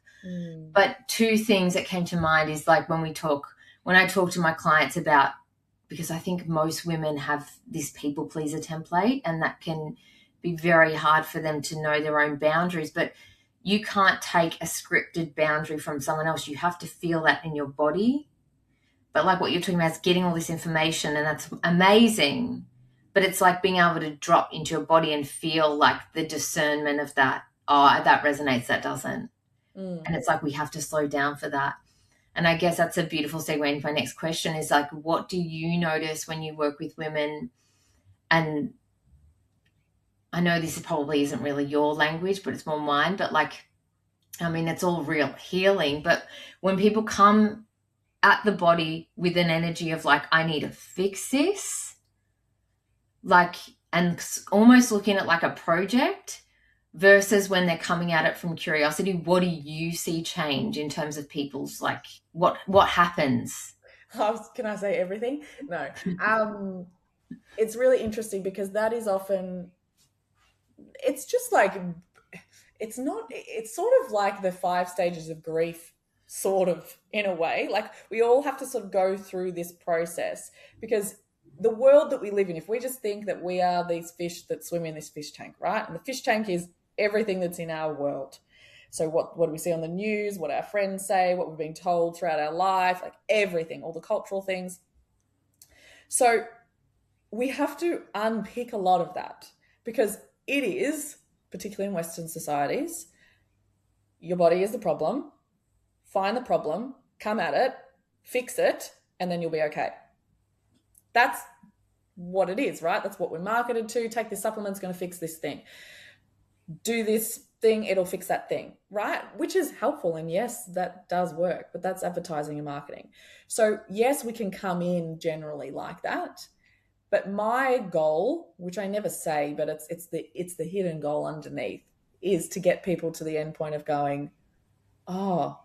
But two things that came to mind is like when I talk to my clients about, because I think most women have this people pleaser template, and that can be very hard for them to know their own boundaries. But you can't take a scripted boundary from someone else. You have to feel that in your body. But like what you're talking about is getting all this information, and that's amazing. But it's like being able to drop into your body and feel like the discernment of that. Oh, that resonates, that doesn't. And it's like we have to slow down for that. And I guess that's a beautiful segue into my next question is like, what do you notice when you work with women? And I know this probably isn't really your language, but it's more mine. But like, I mean, it's all real healing. But when people come at the body with an energy of like, I need to fix this, like, and almost looking at like a project, versus when they're coming at it from curiosity, what do you see change in terms of people's, like, what happens? Can I say everything? No. It's really interesting because that is often, it's just like, it's sort of like the 5 stages of grief, sort of, in a way. Like, we all have to sort of go through this process, because the world that we live in, if we just think that we are these fish that swim in this fish tank, right? And the fish tank is everything that's in our world. So what do we see on the news, what our friends say, what we've been told throughout our life, like everything, all the cultural things. So we have to unpick a lot of that, because it is, particularly in Western societies, your body is the problem, find the problem, come at it, fix it, and then you'll be okay. That's what it is, right? That's what we're marketed to. Take this supplement, it's going to fix this thing. Do this thing, it'll fix that thing, right? Which is helpful, and yes, that does work, but that's advertising and marketing. So yes, we can come in generally like that, but my goal, which I never say, but it's the hidden goal underneath, is to get people to the end point of going, oh,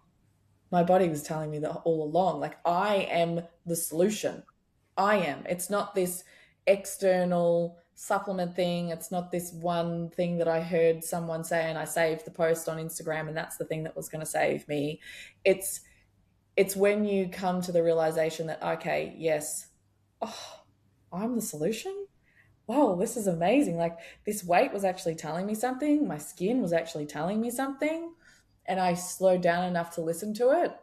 my body was telling me that all along. Like, I am the solution. I am. It's not this external supplement thing. It's not this one thing that I heard someone say and I saved the post on Instagram and that's the thing that was going to save me. It's when you come to the realization that, okay, yes, oh, I'm the solution. Wow, this is amazing. Like, this weight was actually telling me something. My skin was actually telling me something. And I slowed down enough to listen to it.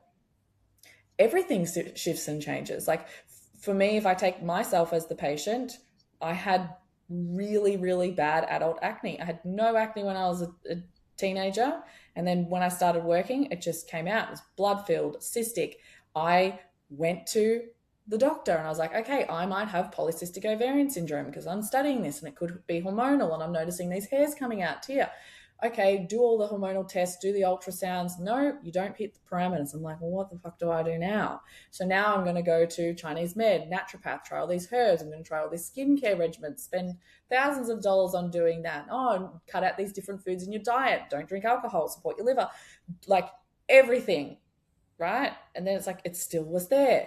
Everything shifts and changes. Like, for me, if I take myself as the patient, I had really, really bad adult acne. I had no acne when I was a teenager. And then when I started working, it just came out. It was blood-filled, cystic. I went to the doctor and I was like, okay, I might have polycystic ovarian syndrome because I'm studying this and it could be hormonal and I'm noticing these hairs coming out here. Okay, do all the hormonal tests, do the ultrasounds. No, you don't hit the parameters. I'm like, well, what the fuck do I do now? So now I'm going to go to Chinese med, naturopath, try all these herbs. I'm going to try all these skincare regimens, spend thousands of dollars on doing that. Oh, cut out these different foods in your diet. Don't drink alcohol, support your liver. Like, everything, right? And then it's like, it still was there.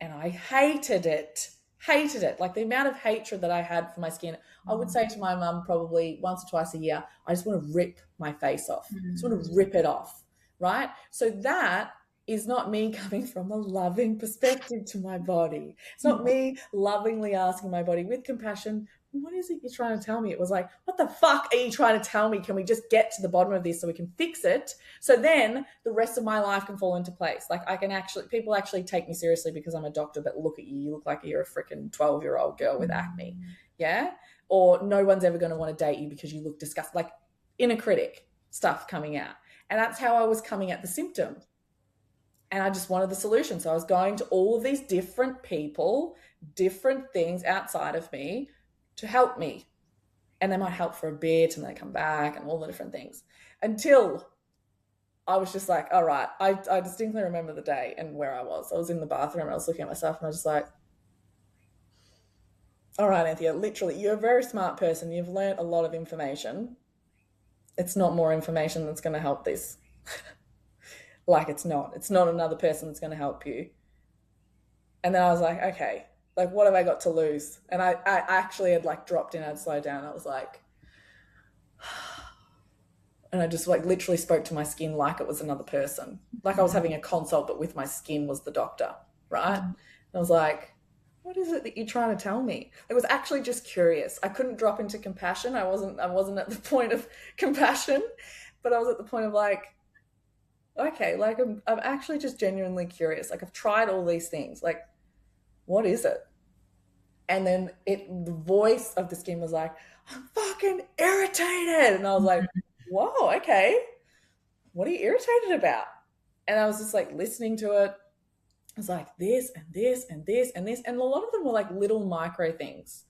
And I hated it. hated it. Like the amount of hatred that I had for my skin, I would say to my mum probably once or twice a year, I just want to rip my face off. I just want to rip it off, right? So that is not me coming from a loving perspective to my body. It's not me lovingly asking my body with compassion, what is it you're trying to tell me? It was like, what the fuck are you trying to tell me? Can we just get to the bottom of this so we can fix it? So then the rest of my life can fall into place. Like I can actually, people actually take me seriously because I'm a doctor, but look at you. You look like you're a freaking 12-year-old girl with acne. Yeah. Or no one's ever going to want to date you because you look disgusting. Like inner critic stuff coming out. And that's how I was coming at the symptom. And I just wanted the solution. So I was going to all of these different people, different things outside of me to help me. And they might help for a bit and they come back and all the different things until I was just like, all right, I distinctly remember the day and where I was. I was in the bathroom and I was looking at myself and I was just like, all right, Anthea, literally, you're a very smart person. You've learned a lot of information. It's not more information that's going to help this. Like it's not another person that's going to help you. And then I was like, okay, like what have I got to lose? And I actually had like dropped in, I'd slowed down. I was like, and I just like literally spoke to my skin like it was another person. Like I was having a consult, but with my skin was the doctor, right? And I was like, what is it that you're trying to tell me? I was actually just curious. I couldn't drop into compassion. I wasn't at the point of compassion, but I was at the point of like, okay, like I'm actually just genuinely curious. Like I've tried all these things. Like, what is it? And then the voice of the skin was like, I'm fucking irritated. And I was like, whoa, okay. What are you irritated about? And I was just like listening to it. I was like this and this and this and this. And a lot of them were like little micro things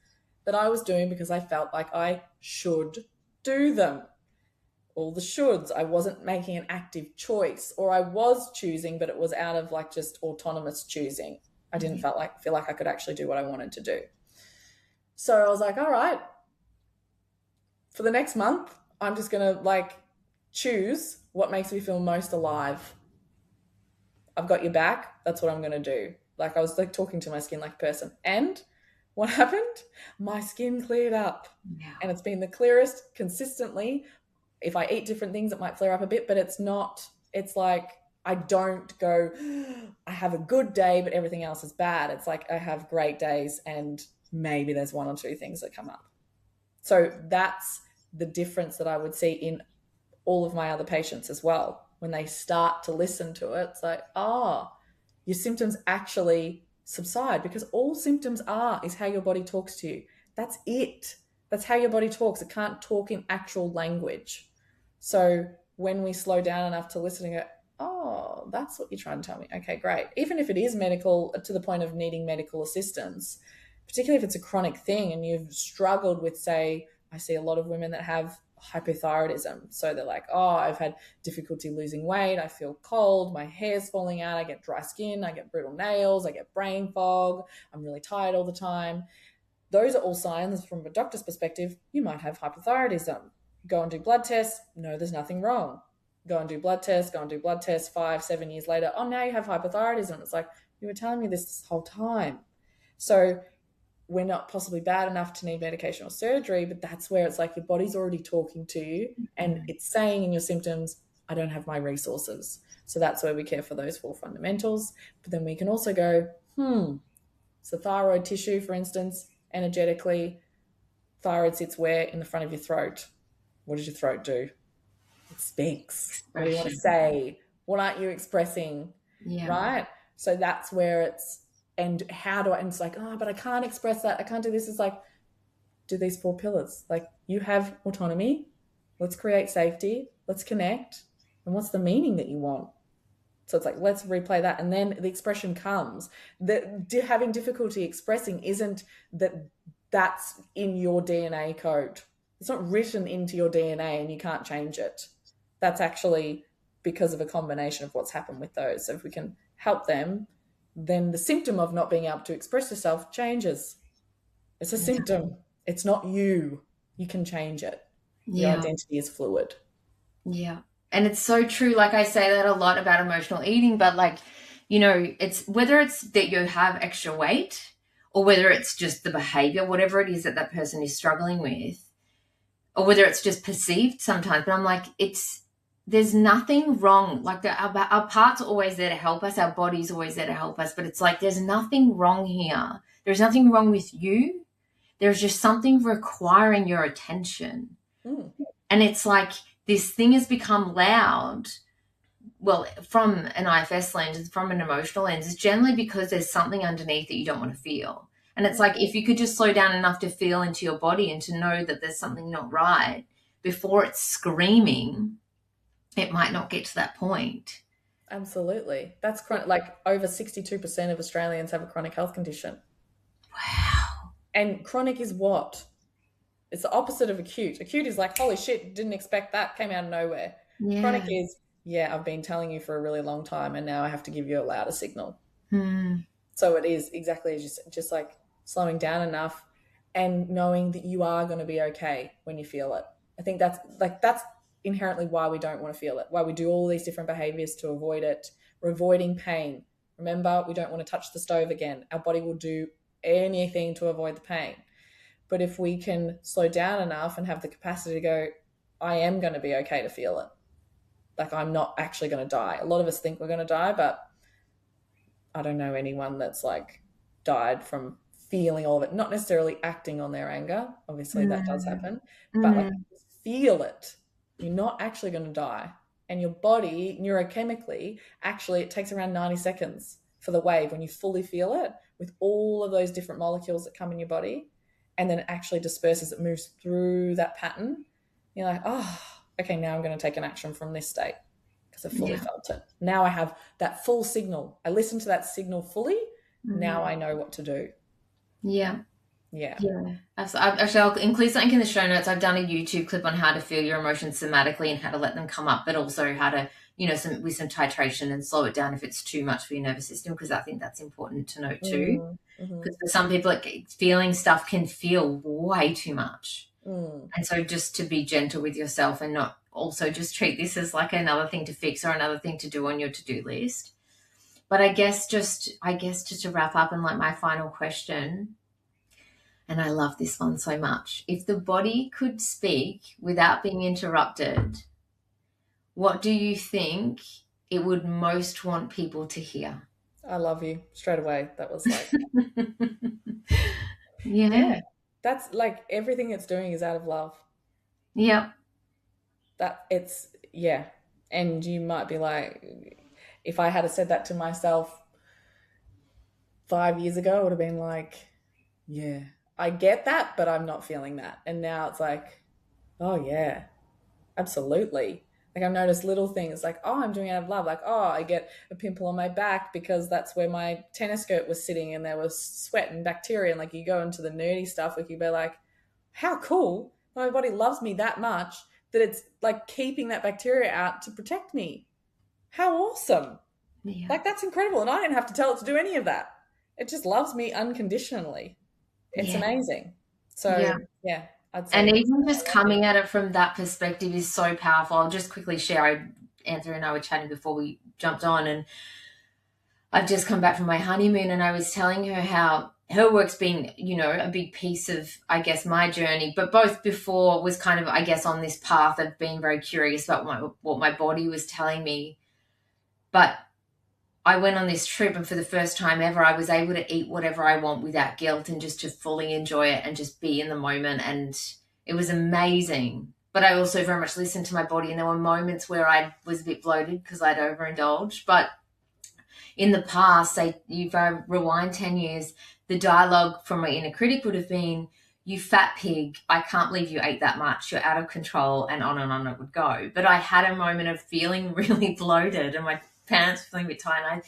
that I was doing because I felt like I should do them. All the shoulds. I wasn't making an active choice, or I was choosing, but it was out of like just autonomous choosing. I didn't feel like I could actually do what I wanted to do. So I was like, all right, for the next month, I'm just going to like choose what makes me feel most alive. I've got your back. That's what I'm going to do. Like I was like talking to my skin like a person. And what happened? My skin cleared up. Yeah. And it's been the clearest consistently. If I eat different things, it might flare up a bit, but it's like I don't go, I have a good day, but everything else is bad. It's like I have great days and maybe there's one or two things that come up. So that's the difference that I would see in all of my other patients as well. When they start to listen to it, it's like, your symptoms actually subside, because all symptoms is how your body talks to you. That's it. That's how your body talks. It can't talk in actual language. So when we slow down enough to listen and go, that's what you're trying to tell me. Okay, great. Even if it is medical to the point of needing medical assistance, particularly if it's a chronic thing and you've struggled with, say, I see a lot of women that have hypothyroidism. So they're like, I've had difficulty losing weight. I feel cold. My hair's falling out. I get dry skin. I get brittle nails. I get brain fog. I'm really tired all the time. Those are all signs from a doctor's perspective. You might have hypothyroidism. Go and do blood tests. No, there's nothing wrong. Go and do blood tests. 5-7 years later. Now you have hypothyroidism. It's like, you were telling me this whole time. So we're not possibly bad enough to need medication or surgery, but that's where it's like your body's already talking to you and it's saying in your symptoms, I don't have my resources. So that's where we care for those 4 fundamentals. But then we can also go, so thyroid tissue, for instance, energetically, thyroid sits where? In the front of your throat. What does your throat do? It speaks. What do you want to say? What aren't you expressing? Yeah. Right? So that's where it's, and it's like, but I can't express that. I can't do this. It's like, do these 4 pillars. Like, you have autonomy. Let's create safety. Let's connect. And what's the meaning that you want? So it's like, let's replay that. And then the expression comes. Having difficulty expressing isn't that's in your DNA code. It's not written into your DNA and you can't change it. That's actually because of a combination of what's happened with those. So if we can help them, then the symptom of not being able to express yourself changes. It's a symptom. It's not you. You can change it. Your identity is fluid. Yeah. And it's so true. Like, I say that a lot about emotional eating, but like, it's whether it's that you have extra weight or whether it's just the behavior, whatever it is that that person is struggling with, or whether it's just perceived sometimes. But I'm like, there's nothing wrong. Like our parts are always there to help us. Our body's always there to help us. But it's like, there's nothing wrong here. There's nothing wrong with you. There's just something requiring your attention. Mm. And it's like, this thing has become loud. Well, from an IFS lens, from an emotional lens, it's generally because there's something underneath that you don't want to feel. And it's like, if you could just slow down enough to feel into your body and to know that there's something not right before it's screaming, it might not get to that point. Absolutely. That's like over 62% of Australians have a chronic health condition. Wow. And chronic is what? It's the opposite of acute. Acute is like, holy shit, didn't expect that, came out of nowhere. Yeah. Chronic is, yeah, I've been telling you for a really long time and now I have to give you a louder signal. So it is exactly just like slowing down enough and knowing that you are going to be okay when you feel it. I think that's inherently why we don't want to feel it, why we do all these different behaviors to avoid it. We're avoiding pain. Remember, we don't want to touch the stove again. Our body will do anything to avoid the pain. But if we can slow down enough and have the capacity to go, I am going to be okay to feel it. Like, I'm not actually going to die. A lot of us think we're going to die, but I don't know anyone that's like died from feeling all of it, not necessarily acting on their anger. Obviously that does happen, but like, feel it. You're not actually going to die. And your body, neurochemically, actually, it takes around 90 seconds for the wave when you fully feel it with all of those different molecules that come in your body, and then it actually disperses. It moves through that pattern. You're like, oh, okay, now I'm going to take an action from this state because I fully felt it. Now I have that full signal. I listened to that signal fully. Now I know what to do. Yeah. Yeah. Actually, I'll include something in the show notes. I've done a YouTube clip on how to feel your emotions somatically and how to let them come up, but also how to, with some titration and slow it down if it's too much for your nervous system, because I think that's important to note too. Because for some people, like, feeling stuff can feel way too much. And so just to be gentle with yourself and not also just treat this as like another thing to fix or another thing to do on your to-do list. But I guess just to wrap up, and like my final question, and I love this one so much. If the body could speak without being interrupted, what do you think it would most want people to hear? I love you. Straight away. That was like, yeah. That's like everything it's doing is out of love. Yeah. And you might be like, if I had said that to myself 5 years ago, I would have been like, yeah, I get that, but I'm not feeling that. And now it's like, oh yeah, absolutely. Like, I've noticed little things like, oh, I'm doing it out of love. Like, oh, I get a pimple on my back because that's where my tennis skirt was sitting and there was sweat and bacteria. And like, you go into the nerdy stuff, you can be like, how cool. My body loves me that much that it's like keeping that bacteria out to protect me. How awesome. Yeah. Like, that's incredible. And I didn't have to tell it to do any of that. It just loves me unconditionally. It's amazing. So yeah. And even just coming at it from that perspective is so powerful. I'll just quickly share. Anthea and I were chatting before we jumped on, and I've just come back from my honeymoon, and I was telling her how her work's been, a big piece of, I guess, my journey. But both before was kind of, I guess, on this path of being very curious about what my body was telling me. But I went on this trip, and for the first time ever, I was able to eat whatever I want without guilt and just to fully enjoy it and just be in the moment. And it was amazing. But I also very much listened to my body, and there were moments where I was a bit bloated because I'd overindulged. But in the past, say if I rewind 10 years, the dialogue from my inner critic would have been, you fat pig, I can't believe you ate that much. You're out of control, and on it would go. But I had a moment of feeling really bloated and my pants feeling a bit tight, and I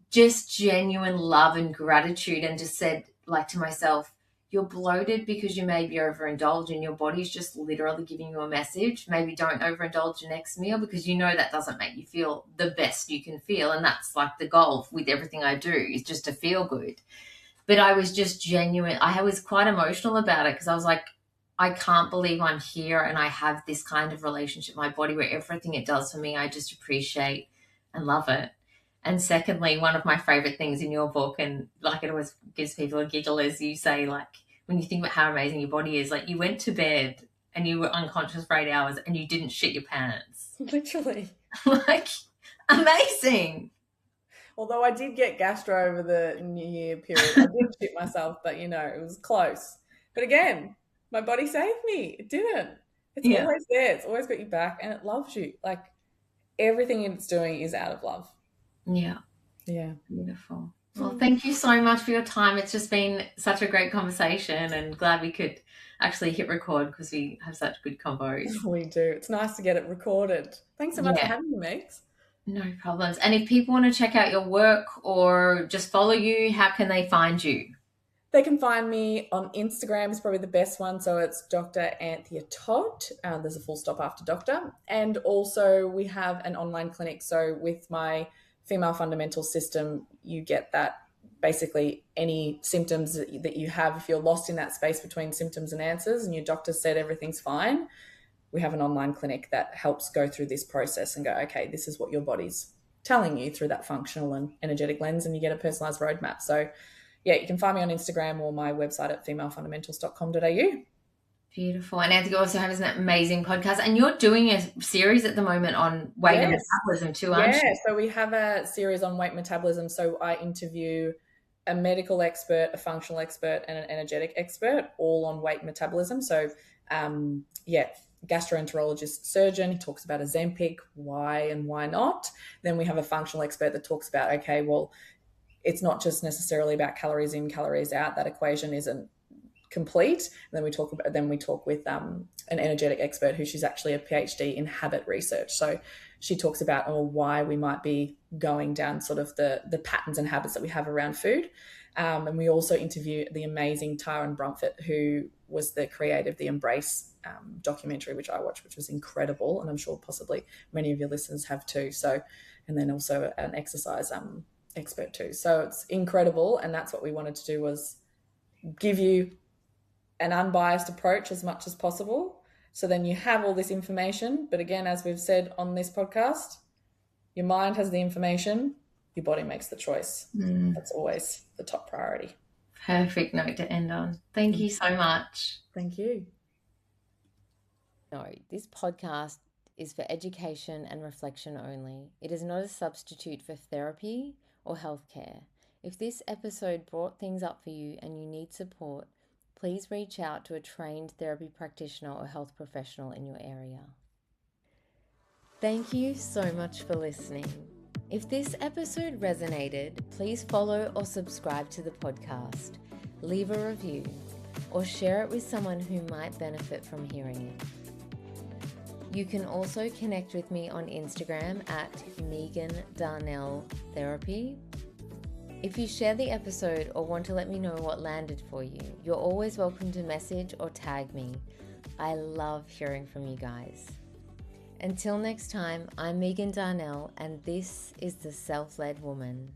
just genuine love and gratitude, and just said, like, to myself, you're bloated because you maybe overindulge, and your body's just literally giving you a message. Maybe don't overindulge your next meal, because that doesn't make you feel the best you can feel. And that's like the goal with everything I do, is just to feel good. But I was just genuine. I was quite emotional about it, because I was like, I can't believe I'm here and I have this kind of relationship with my body where everything it does for me, I just appreciate and love it. And secondly, one of my favorite things in your book, and like it always gives people a giggle, is you say, like, when you think about how amazing your body is, like you went to bed and you were unconscious for 8 hours and you didn't shit your pants. Literally. Like, amazing. Although I did get gastro over the New Year period. I did shit myself, but it was close. But again, my body saved me. It didn't. It's Yeah. always there. It's always got you back and it loves you. Like everything it's doing is out of love. Yeah. Yeah. Beautiful. Well, thank you so much for your time. It's just been such a great conversation and glad we could actually hit record because we have such good combos. We do. It's nice to get it recorded. Thanks so much for having me, Megs. No problems. And if people want to check out your work or just follow you, how can they find you? They can find me on Instagram. It's probably the best one. So it's Dr. Anthea Todd. There's a full stop after doctor. And also we have an online clinic. So with my female fundamental system, you get that basically any symptoms that you have, if you're lost in that space between symptoms and answers and your doctor said everything's fine, we have an online clinic that helps go through this process and go, okay, this is what your body's telling you through that functional and energetic lens, and you get a personalized roadmap. So yeah, you can find me on Instagram or my website at femalefundamentals.com.au. Beautiful. And Anthea also has an amazing podcast, and you're doing a series at the moment on weight and metabolism too, aren't you? Yeah, so we have a series on weight metabolism. So I interview a medical expert, a functional expert, and an energetic expert, all on weight metabolism. So gastroenterologist surgeon, he talks about Ozempic, why and why not. Then we have a functional expert that talks about, okay, well, it's not just necessarily about calories in, calories out. That equation isn't complete. And then we talk with an energetic expert who she's actually a PhD in habit research. So she talks about why we might be going down sort of the patterns and habits that we have around food. And we also interview the amazing Tyron Brumfitt, who was the creator of the Embrace documentary, which I watched, which was incredible. And I'm sure possibly many of your listeners have too. So, and then also an exercise expert too. So it's incredible. And that's what we wanted to do, was give you an unbiased approach as much as possible. So then you have all this information. But again, as we've said on this podcast, your mind has the information, your body makes the choice. That's always the top priority. Perfect note to end on. Thank you so much. Thank you. No, this podcast is for education and reflection only. It is not a substitute for therapy or healthcare. If this episode brought things up for you and you need support, please reach out to a trained therapy practitioner or health professional in your area. Thank you so much for listening. If this episode resonated, please follow or subscribe to the podcast, leave a review, or share it with someone who might benefit from hearing it. You can also connect with me on Instagram at Megan Darnell Therapy. If you share the episode or want to let me know what landed for you, you're always welcome to message or tag me. I love hearing from you guys. Until next time, I'm Megan Darnell, and this is The Self-Led Woman.